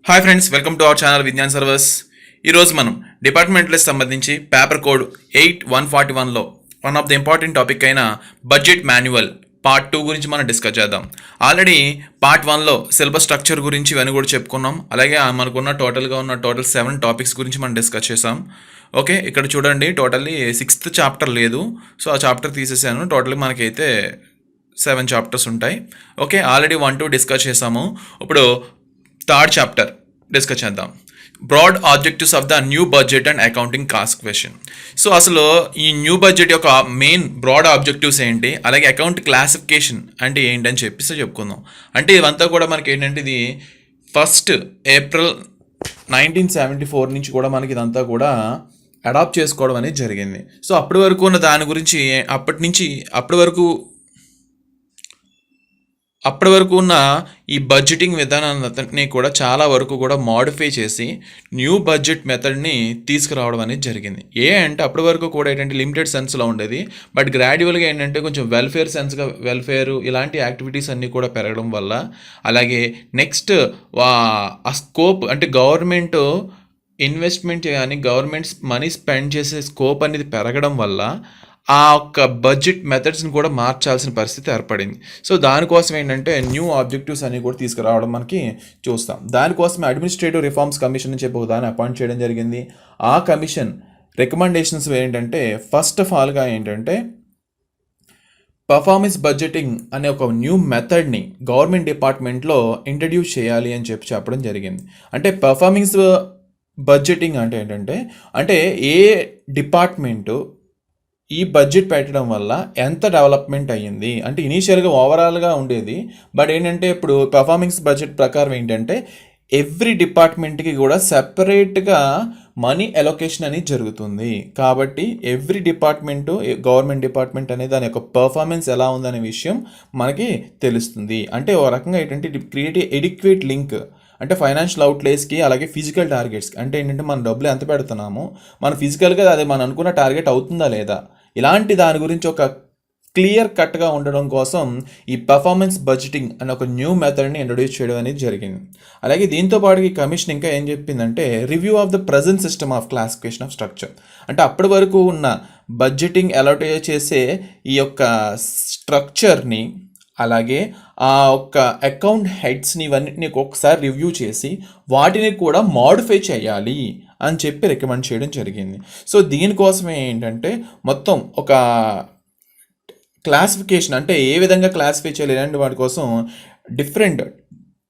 Hi friends, welcome to our channel విజ్ఞాన్ సర్వస్. ఈరోజు మనం డిపార్ట్మెంట్లకు సంబంధించి పేపర్ కోడ్ 8141లో one of the important topic అయిన బడ్జెట్ మాన్యువల్ పార్ట్ 2 గురించి మనం డిస్కస్ చేద్దాం. ఆల్రెడీ పార్ట్ 1లో సిలబస్ స్ట్రక్చర్ గురించి ఇవన్నీ కూడా చెప్పుకున్నాం. అలాగే మనకున్న టోటల్ 7 టాపిక్స్ గురించి మనం డిస్కస్ చేసాం. ఓకే, ఇక్కడ చూడండి, టోటల్లీ 6th చాప్టర్ లేదు, సో ఆ చాప్టర్ తీసేసాను. టోటల్లీ మనకైతే 7 చాప్టర్స్ ఉంటాయి. ఓకే, ఆల్రెడీ 1-2 డిస్కస్ చేసాము. ఇప్పుడు థర్డ్ చాప్టర్ డిస్కస్ చేద్దాం. Broad objectives of the new budget and accounting cost question. So అసలు ఈ న్యూ బడ్జెట్ యొక్క మెయిన్ బ్రాడ్ ఆబ్జెక్టివ్స్ ఏంటి, అలాగే అకౌంట్ క్లాసిఫికేషన్ అంటే ఏంటని చెప్పేసి చెప్పుకుందాం. అంటే ఇవంతా కూడా మనకి ఏంటంటే ఇది 1st April 1974 నుంచి కూడా మనకి ఇదంతా కూడా అడాప్ట్ చేసుకోవడం అనేది జరిగింది. సో అప్పటి వరకు ఉన్న దాని గురించి అప్పటి వరకు ఉన్న ఈ బడ్జెటింగ్ విధానాన్ని కూడా చాలా వరకు కూడా మాడిఫై చేసి న్యూ బడ్జెట్ మెథడ్ని తీసుకురావడం అనేది జరిగింది. అంటే అప్పటి వరకు కూడా ఏంటంటే లిమిటెడ్ సెన్స్లో ఉండేది, బట్ గ్రాడ్యువల్గా ఏంటంటే కొంచెం వెల్ఫేర్ ఇలాంటి యాక్టివిటీస్ అన్నీ కూడా పెరగడం వల్ల, అలాగే నెక్స్ట్ ఆ స్కోప్ అంటే గవర్నమెంట్ ఇన్వెస్ట్మెంట్ కానీ గవర్నమెంట్ మనీ స్పెండ్ చేసే స్కోప్ అనేది పెరగడం వల్ల ఆ ఒక్క బడ్జెట్ మెథడ్స్ని కూడా మార్చాల్సిన పరిస్థితి ఏర్పడింది. సో దానికోసం ఏంటంటే న్యూ ఆబ్జెక్టివ్స్ అన్ని కూడా తీసుకురావడం మనకి చూస్తాం. దానికోసమే అడ్మినిస్ట్రేటివ్ రిఫార్మ్స్ కమిషన్ అని చెప్పి ఒక దాన్ని అపాయింట్ చేయడం జరిగింది. ఆ కమిషన్ రికమెండేషన్స్ ఏంటంటే ఫస్ట్ ఆఫ్ ఆల్గా ఏంటంటే పర్ఫార్మెన్స్ బడ్జెటింగ్ అనే ఒక న్యూ మెథడ్ని గవర్నమెంట్ డిపార్ట్మెంట్లో ఇంట్రడ్యూస్ చేయాలి అని చెప్పడం జరిగింది. అంటే పర్ఫార్మెన్స్ బడ్జెటింగ్ అంటే ఏంటంటే ఏ డిపార్ట్మెంటు ఈ బడ్జెట్ పెట్టడం వల్ల ఎంత డెవలప్మెంట్ అయ్యింది అంటే ఇనీషియల్గా ఓవరాల్గా ఉండేది, బట్ ఏంటంటే ఇప్పుడు పర్ఫార్మెన్స్ బడ్జెట్ ప్రకారం ఏంటంటే ఎవ్రీ డిపార్ట్మెంట్కి కూడా సెపరేట్గా మనీ అలొకేషన్ అనేది జరుగుతుంది. కాబట్టి ఎవ్రీ గవర్నమెంట్ డిపార్ట్మెంట్ అనేది దాని యొక్క పర్ఫార్మెన్స్ ఎలా ఉందనే విషయం మనకి తెలుస్తుంది. అంటే ఒక రకంగా ఏంటంటే ఇట్ క్రియేట్ ఎడిక్వేట్ లింక్ అంటే ఫైనాన్షియల్ అవుట్లేస్కి అలాగే ఫిజికల్ టార్గెట్స్కి. అంటే ఏంటంటే మన డబ్బులు ఎంత పెడుతున్నాము, మన ఫిజికల్గా అది మనం అనుకున్న టార్గెట్ అవుతుందా లేదా, ఇలాంటి దాని గురించి ఒక క్లియర్ కట్గా ఉండడం కోసం ఈ పర్ఫార్మెన్స్ బడ్జెటింగ్ అనే ఒక న్యూ మెథడ్ని ఇంట్రొడ్యూస్ చేయడం అనేది జరిగింది. అలాగే దీంతో పాటు ఈ కమిషన్ ఇంకా ఏం చెప్పిందంటే review of the present system of classification of structure. అంటే అప్పటి వరకు ఉన్న బడ్జెటింగ్ అలొకేట్ చేసే ఈ యొక్క స్ట్రక్చర్ని అలాగే ఆ ఒక్క అకౌంట్ హెడ్స్ని ఇవన్నిటిని ఒకసారి రివ్యూ చేసి వాటిని కూడా మాడిఫై చేయాలి అని చెప్పి రికమెండ్ చేయడం జరిగింది. సో దీనికోసమే ఏంటంటే మొత్తం ఒక క్లాసిఫికేషన్ అంటే ఏ విధంగా క్లాసిఫై చేయాలి ఇలాంటి వాటి కోసం డిఫరెంట్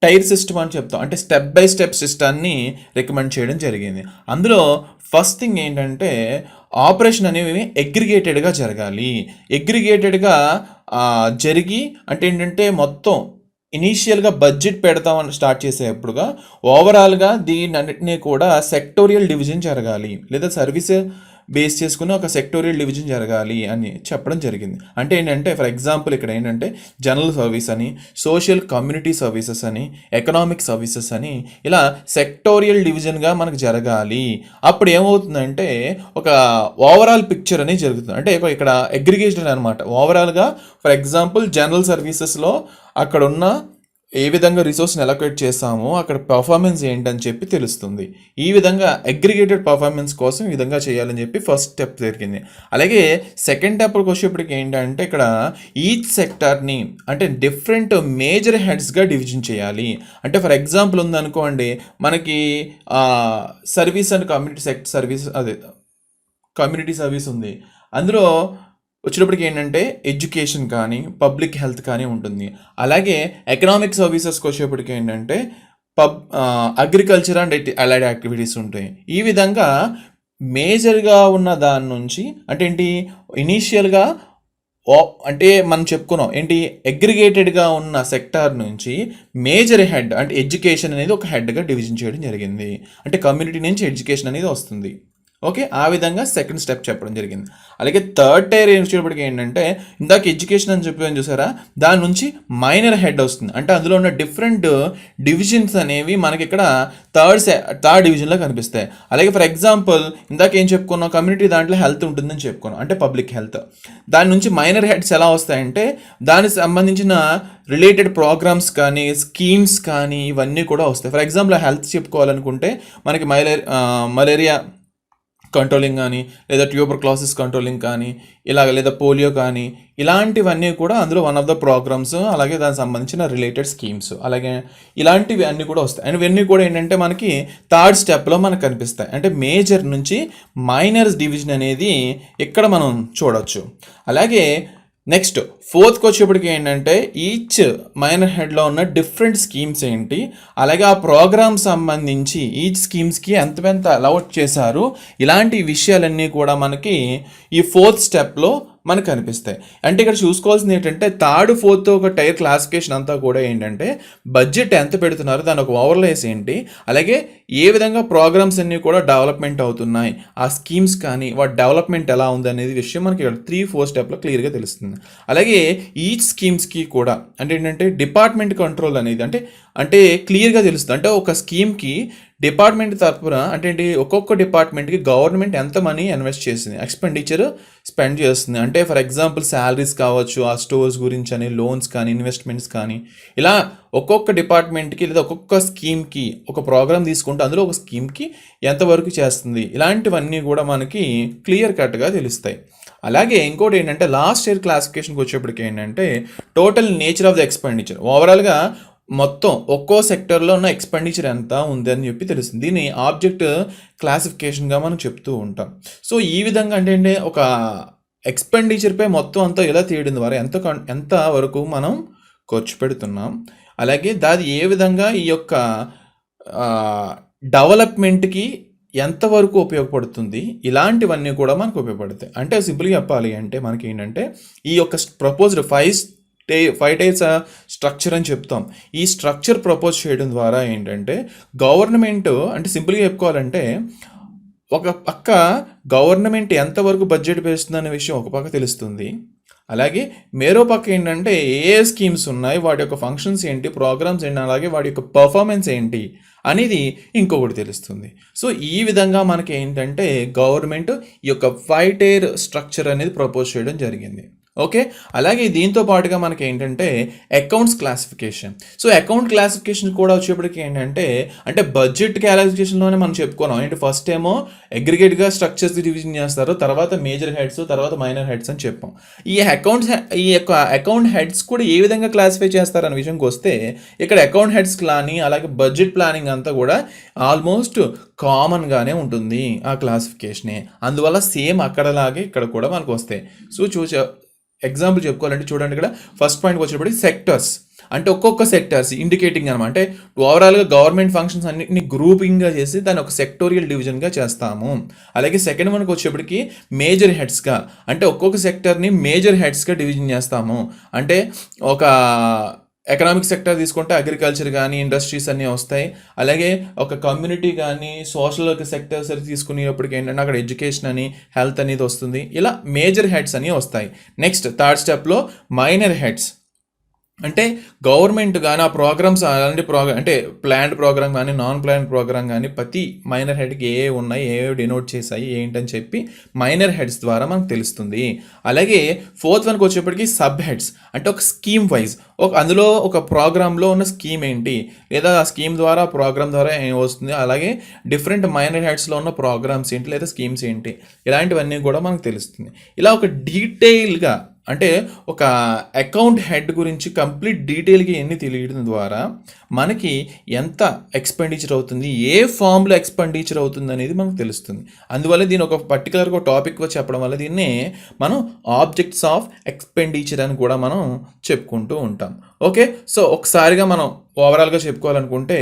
టైర్ సిస్టమ్ అని చెప్తాం, అంటే స్టెప్ బై స్టెప్ సిస్టమ్ని రికమెండ్ చేయడం జరిగింది. అందులో ఫస్ట్ థింగ్ ఏంటంటే ఆపరేషన్ అనేవి అగ్రిగేటెడ్గా జరగాలి. అగ్రిగేటెడ్గా జరిగి అంటే ఏంటంటే మొత్తం ఇనీషియల్గా బడ్జెట్ పెడతామని స్టార్ట్ చేసేటప్పుడుగా ఓవరాల్గా దీని అన్నిటినీ కూడా సెక్టోరియల్ డివిజన్ జరగాలి, లేదా సర్వీస్ బేస్ చేసుకుని ఒక సెక్టోరియల్ డివిజన్ జరగాలి అని చెప్పడం జరిగింది. అంటే ఏంటంటే ఫర్ ఎగ్జాంపుల్ ఇక్కడ ఏంటంటే జనరల్ సర్వీస్ అని, సోషల్ కమ్యూనిటీ సర్వీసెస్ అని, ఎకనామిక్ సర్వీసెస్ అని ఇలా సెక్టోరియల్ డివిజన్గా మనకు జరగాలి. అప్పుడు ఏమవుతుందంటే ఒక ఓవరాల్ పిక్చర్ అనేది జరుగుతుంది. అంటే ఇక్కడ అగ్రిగేషన్ అనమాట. ఓవరాల్గా ఫర్ ఎగ్జాంపుల్ జనరల్ సర్వీసెస్లో అక్కడ ఉన్న ఏ విధంగా రిసోర్స్ని అలొకేట్ చేస్తామో అక్కడ పర్ఫార్మెన్స్ ఏంటని చెప్పి తెలుస్తుంది. ఈ విధంగా అగ్రిగేటెడ్ పర్ఫార్మెన్స్ కోసం ఈ విధంగా చేయాలని చెప్పి ఫస్ట్ స్టెప్ జరిగింది. అలాగే సెకండ్ స్టెప్కి వచ్చేప్పటికి ఏంటంటే ఇక్కడ ఈచ్ సెక్టార్ని అంటే డిఫరెంట్ మేజర్ హెడ్స్గా డివిజన్ చేయాలి. అంటే ఫర్ ఎగ్జాంపుల్ ఉందనుకోండి, మనకి సర్వీస్ అండ్ కమ్యూనిటీ సర్వీస్ ఉంది. అందులో వచ్చేటప్పటికి ఏంటంటే ఎడ్యుకేషన్ కానీ పబ్లిక్ హెల్త్ కానీ ఉంటుంది. అలాగే ఎకనామిక్ సర్వీసెస్కి వచ్చేప్పటికి ఏంటంటే అగ్రికల్చర్ అండ్ అలైడ్ యాక్టివిటీస్ ఉంటాయి. ఈ విధంగా మేజర్గా ఉన్న దాని నుంచి అంటే ఏంటి ఇనీషియల్గా అంటే మనం చెప్పుకున్నాం ఏంటి అగ్రిగేటెడ్గా ఉన్న సెక్టార్ నుంచి మేజర్ హెడ్ అంటే ఎడ్యుకేషన్ అనేది ఒక హెడ్గా డివిజన్ చేయడం జరిగింది. అంటే కమ్యూనిటీ నుంచి ఎడ్యుకేషన్ అనేది వస్తుంది. ఓకే, ఆ విధంగా సెకండ్ స్టెప్ చెప్పడం జరిగింది. అలాగే థర్డ్ టైర్ వచ్చేటప్పటికి ఏంటంటే ఇందాక ఎడ్యుకేషన్ అని చెప్పాను చూసారా, దాని నుంచి మైనర్ హెడ్ వస్తుంది. అంటే అందులో ఉన్న డిఫరెంట్ డివిజన్స్ అనేవి మనకి ఇక్కడ థర్డ్ డివిజన్లో కనిపిస్తాయి. అలాగే ఫర్ ఎగ్జాంపుల్ ఇందాక ఏం చెప్పుకున్నాం, కమ్యూనిటీ దాంట్లో హెల్త్ ఉంటుందని చెప్పుకున్నాం, అంటే పబ్లిక్ హెల్త్. దాని నుంచి మైనర్ హెడ్స్ ఎలా వస్తాయంటే దానికి సంబంధించిన రిలేటెడ్ ప్రోగ్రామ్స్ కానీ స్కీమ్స్ కానీ ఇవన్నీ కూడా వస్తాయి. ఫర్ ఎగ్జాంపుల్ హెల్త్ చెప్పుకోవాలనుకుంటే మనకి మలేరియా కంట్రోలింగ్ కానీ, లేదా ట్యూబర్క్లోసిస్ కంట్రోలింగ్ కానీ, లేదా పోలియో కానీ, ఇలాంటివన్నీ కూడా అందులో వన్ ఆఫ్ ద ప్రోగ్రామ్స్. అలాగే దానికి సంబంధించిన రిలేటెడ్ స్కీమ్స్, అలాగే ఇలాంటివి అన్నీ కూడా వస్తాయి. అండ్ ఇవన్నీ కూడా ఏంటంటే మనకి థర్డ్ స్టెప్లో మనకు కనిపిస్తాయి. అంటే మేజర్ నుంచి మైనర్స్ డివిజన్ అనేది ఇక్కడ మనం చూడవచ్చు. అలాగే నెక్స్ట్ ఫోర్త్కి వచ్చేప్పటికి ఏంటంటే ఈచ్ మైనర్ హెడ్లో ఉన్న డిఫరెంట్ స్కీమ్స్ ఏంటి, అలాగే ఆ ప్రోగ్రామ్ సంబంధించి ఈచ్ స్కీమ్స్కి ఎంత అలౌట్ చేశారు, ఇలాంటి విషయాలన్నీ కూడా మనకి ఈ ఫోర్త్ స్టెప్లో మనకు కనిపిస్తాయి. అంటే ఇక్కడ చూసుకోవాల్సింది ఏంటంటే థర్డ్ ఫోర్త్ ఒక టైర్ క్లాసిఫికేషన్ అంతా కూడా ఏంటంటే బడ్జెట్ ఎంత పెడుతున్నారు, దాని ఒక ఓవర్లేస్ ఏంటి, అలాగే ఏ విధంగా ప్రోగ్రామ్స్ అన్నీ కూడా డెవలప్మెంట్ అవుతున్నాయి, ఆ స్కీమ్స్ కానీ వాటి డెవలప్మెంట్ ఎలా ఉంది అనేది విషయం మనకి ఇక్కడ 3-4 స్టెప్లో క్లియర్గా తెలుస్తుంది. అలాగే ఈచ్ స్కీమ్స్కి కూడా అంటే ఏంటంటే డిపార్ట్మెంట్ కంట్రోల్ అనేది అంటే క్లియర్గా తెలుస్తుంది. అంటే ఒక స్కీమ్కి డిపార్ట్మెంట్ తరపున అంటే ఏంటి, ఒక్కొక్క డిపార్ట్మెంట్కి గవర్నమెంట్ ఎంత మనీ ఇన్వెస్ట్ చేసింది, ఎక్స్పెండిచర్ స్పెండ్ చేస్తుంది. అంటే ఫర్ ఎగ్జాంపుల్ శాలరీస్ కావచ్చు, ఆ స్టోర్స్ గురించి అని, లోన్స్ కానీ, ఇన్వెస్ట్మెంట్స్ కానీ, ఇలా ఒక్కొక్క డిపార్ట్మెంట్కి లేదా ఒక్కొక్క స్కీమ్కి ఒక ప్రోగ్రామ్ తీసుకుంటే అందులో ఒక స్కీమ్కి ఎంతవరకు చేస్తుంది, ఇలాంటివన్నీ కూడా మనకి క్లియర్ కట్గా తెలుస్తాయి. అలాగే ఇంకోటి ఏంటంటే లాస్ట్ ఇయర్ క్లాసిఫికేషన్కి వచ్చేప్పటికి ఏంటంటే total nature of the expenditure, ఓవరాల్గా మొత్తం ఒక్కో సెక్టర్లో ఉన్న ఎక్స్పెండిచర్ ఎంత ఉంది అని చెప్పి తెలుస్తుంది. దీన్ని ఆబ్జెక్ట్ క్లాసిఫికేషన్గా మనం చెప్తూ ఉంటాం. సో ఈ విధంగా అంటే ఒక ఎక్స్పెండిచర్పై మొత్తం అంతా ఎలా తీయడం ద్వారా ఎంత వరకు మనం ఖర్చు పెడుతున్నాం, అలాగే దాది ఏ విధంగా ఈ యొక్క డెవలప్మెంట్కి ఎంతవరకు ఉపయోగపడుతుంది, ఇలాంటివన్నీ కూడా మనకు ఉపయోగపడతాయి. అంటే సింపుల్గా చెప్పాలి అంటే మనకి ఏంటంటే ఈ యొక్క ప్రపోజ్డ్ 5 టైర్స్ స్ట్రక్చర్ అని చెప్తాం. ఈ స్ట్రక్చర్ ప్రపోజ్ చేయడం ద్వారా ఏంటంటే గవర్నమెంట్ అంటే సింపుల్గా చెప్పుకోవాలంటే ఒక పక్క గవర్నమెంట్ ఎంతవరకు బడ్జెట్ వేస్తుంది అనే విషయం ఒక పక్క తెలుస్తుంది. అలాగే మరో పక్క ఏంటంటే ఏ స్కీమ్స్ ఉన్నాయి, వాటి యొక్క ఫంక్షన్స్ ఏంటి, ప్రోగ్రామ్స్ ఏంటి, అలాగే వాటి యొక్క పర్ఫార్మెన్స్ ఏంటి అనేది ఇంకొకటి తెలుస్తుంది. సో ఈ విధంగా మనకి ఏంటంటే గవర్నమెంట్ ఈ యొక్క 5 టైర్ స్ట్రక్చర్ అనేది ప్రపోజ్ చేయడం జరిగింది. ఓకే, అలాగే దీంతో పాటుగా మనకి ఏంటంటే accounts classification. So account classification కూడా వచ్చేప్పటికి ఏంటంటే అంటే బడ్జెట్ క్లాసిఫికేషన్లోనే మనం చెప్పుకున్నాం ఏంటి, ఫస్ట్ ఏమో అగ్రిగేట్గా స్ట్రక్చర్స్ డివిజన్ చేస్తారు, తర్వాత మేజర్ హెడ్స్, తర్వాత మైనర్ హెడ్స్ అని చెప్పాం. ఈ యొక్క అకౌంట్ హెడ్స్ కూడా ఏ విధంగా క్లాసిఫై చేస్తారు అనే విషయంకి వస్తే ఇక్కడ అకౌంట్ హెడ్స్ కానీ అలాగే బడ్జెట్ ప్లానింగ్ అంతా కూడా ఆల్మోస్ట్ కామన్గానే ఉంటుంది ఆ క్లాసిఫికేషనే. అందువల్ల సేమ్ అక్కడలాగే ఇక్కడ కూడా మనకు వస్తాయి. సో ఎగ్జాంపుల్ చెప్పుకోవాలంటే చూడండి, ఇక్కడ ఫస్ట్ పాయింట్ వచ్చేటప్పటికి సెక్టర్స్ అంటే ఒక్కొక్క సెక్టర్స్ ఇండికేటింగ్ అనమాట. అంటే ఓవరాల్గా గవర్నమెంట్ ఫంక్షన్స్ అన్నింటినీ గ్రూపింగ్గా చేసి దాన్ని ఒక సెక్టోరియల్ డివిజన్గా చేస్తాము. అలాగే సెకండ్ వన్కి వచ్చేప్పటికి మేజర్ హెడ్స్గా అంటే ఒక్కొక్క సెక్టర్ని మేజర్ హెడ్స్గా డివిజన్ చేస్తాము. అంటే ఒక ఎకనామిక్ సెక్టర్ తీసుకుంటే అగ్రికల్చర్ కానీ ఇండస్ట్రీస్ అన్నీ వస్తాయి. అలాగే ఒక కమ్యూనిటీ కానీ సోషల్ సెక్టర్స్ తీసుకునేటప్పటికి ఏంటంటే అక్కడ ఎడ్యుకేషన్ అని, హెల్త్ అనేది వస్తుంది. ఇలా మేజర్ హెడ్స్ అని వస్తాయి. నెక్స్ట్ థర్డ్ స్టెప్లో మైనర్ హెడ్స్ అంటే గవర్నమెంట్ కానీ ఆ ప్రోగ్రామ్స్ అలాంటి అంటే ప్లాన్డ్ ప్రోగ్రామ్ కానీ నాన్ ప్లాన్డ్ ప్రోగ్రామ్ కానీ ప్రతి మైనర్ హెడ్కి ఏ ఉన్నాయి, ఏ డినోట్ చేశాయి ఏంటని చెప్పి మైనర్ హెడ్స్ ద్వారా మనకు తెలుస్తుంది. అలాగే ఫోర్త్ వన్కి వచ్చేప్పటికి సబ్ హెడ్స్ అంటే ఒక స్కీమ్ వైజ్ అందులో ఒక ప్రోగ్రాంలో ఉన్న స్కీమ్ ఏంటి, లేదా ఆ స్కీమ్ ద్వారా ప్రోగ్రామ్ ద్వారా ఏం వస్తుంది, అలాగే డిఫరెంట్ మైనర్ హెడ్స్లో ఉన్న ప్రోగ్రామ్స్ ఏంటి లేదా స్కీమ్స్ ఏంటి, ఇలాంటివన్నీ కూడా మనకు తెలుస్తుంది. ఇలా ఒక డీటెయిల్గా అంటే ఒక అకౌంట్ హెడ్ గురించి కంప్లీట్ డీటెయిల్గా ఎన్ని తెలియడం ద్వారా మనకి ఎంత ఎక్స్పెండిచర్ అవుతుంది, ఏ ఫామ్లో ఎక్స్పెండిచర్ అవుతుంది అనేది మనకు తెలుస్తుంది. అందువల్ల దీని ఒక పర్టికులర్గా టాపిక్ చెప్పడం వల్ల దీన్నే మనం ఆబ్జెక్ట్స్ ఆఫ్ ఎక్స్పెండిచర్ అని కూడా మనం చెప్పుకుంటూ ఉంటాం. ఓకే, సో ఒకసారిగా మనం ఓవరాల్గా చెప్పుకోవాలనుకుంటే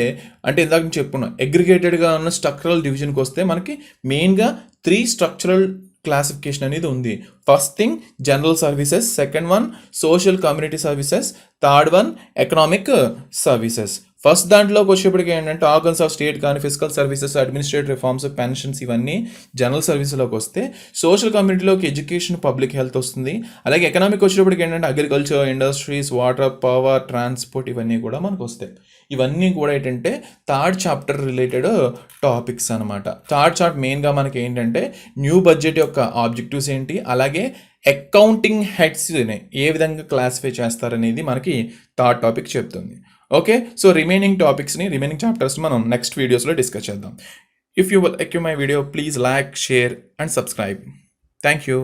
అంటే ఇందాక చెప్పుకున్నాం అగ్రిగేటెడ్గా ఉన్న స్ట్రక్చరల్ డివిజన్కి వస్తే మనకి మెయిన్గా 3 స్ట్రక్చరల్ క్లాసిఫికేషన్ అనేది ఉంది. First thing general services, second one social community services, third one economic services. First దాంట్లోకి వచ్చేప్పటికి ఏంటంటే ఆర్గన్స్ ఆఫ్ స్టేట్ కానీ physical services, administrative reforms, pensions ఇవన్నీ జనరల్ సర్వీస్లోకి వస్తే, సోషల్ కమ్యూనిటీలోకి ఎడ్యుకేషన్, పబ్లిక్ హెల్త్ వస్తుంది. అలాగే ఎకనామిక్ వచ్చేటప్పటికి ఏంటంటే agriculture, industries, water, power, transport ఇవన్నీ కూడా మనకు వస్తాయి. ఇవన్నీ కూడా ఏంటంటే థర్డ్ చాప్టర్ రిలేటెడ్ టాపిక్స్ అనమాట. థర్డ్ చాప్టర్ మెయిన్గా మనకి ఏంటంటే న్యూ బడ్జెట్ యొక్క ఆబ్జెక్టివ్స్ ఏంటి, అలాగే అకౌంటింగ్ హెడ్స్ని ఏ విధంగా క్లాసిఫై చేస్తారనేది మనకి థర్డ్ టాపిక్ చెప్తుంది. ఓకే, సో రిమైనింగ్ చాప్టర్స్ మనం నెక్స్ట్ వీడియోస్లో డిస్కస్ చేద్దాం. If you like my video, please like, share and subscribe. Thank you.